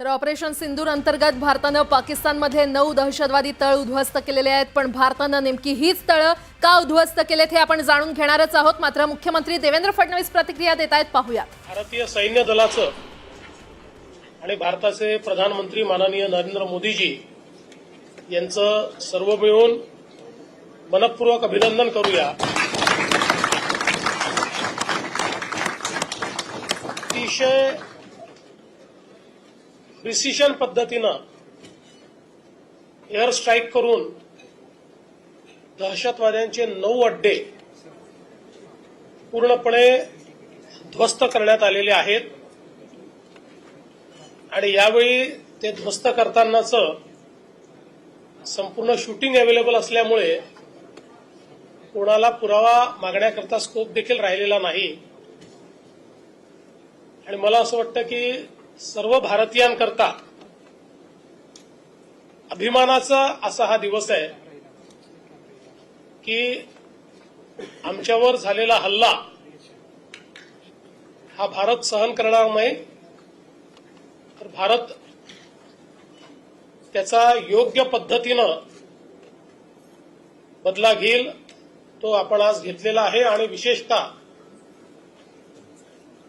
तर ऑपरेशन सिंदूर अंतर्गत भारतानं पाकिस्तानमध्ये 9 दहशतवादी तळ उद्ध्वस्त केलेले आहेत। पण भारतानं नेमकी हीच तळ का उद्ध्वस्त केलेत हे आपण जाणून घेणारच आहोत। मात्र मुख्यमंत्री देवेंद्र फडणवीस प्रतिक्रिया देत आहेत, पाहूया। भारतीय सैन्य दलाचं आणि भारताचे प्रधानमंत्री माननीय नरेंद्र मोदीजी यांचं सर्व मिळून मनपूर्वक अभिनंदन करूया। अतिशय प्रिसिशन पद्धतीनं एअर स्ट्राईक करून दहशतवाद्यांचे 9 अड्डे पूर्णपणे ध्वस्त करण्यात आलेले आहेत आणि यावेळी ते ध्वस्त करतानाचं संपूर्ण शूटिंग अवेलेबल असल्यामुळे कोणाला पुरावा मागण्याकरता स्कोप देखील राहिलेला नाही। आणि मला असं वाटतं की सर्व भारतीयांकरता अभिमानाचा असा हा दिवस आहे की आमच्यावर झालेला हल्ला हा भारत सहन करणार नाही, तर भारत त्याचा योग्य पद्धतीनं बदला घेईल, तो आपण आज घेतलेला आहे। आणि विशेषतः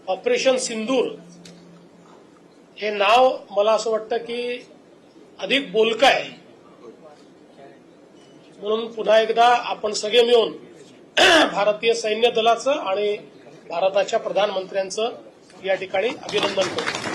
ऑपरेशन सिंदूर हे नाव मला असं वाटतं की अधिक बोलकं आहे, म्हणून पुन्हा एकदा आपण सगळे मिळून भारतीय सैन्य दलाचं आणि भारताच्या प्रधानमंत्र्यांचं या ठिकाणी अभिनंदन करू।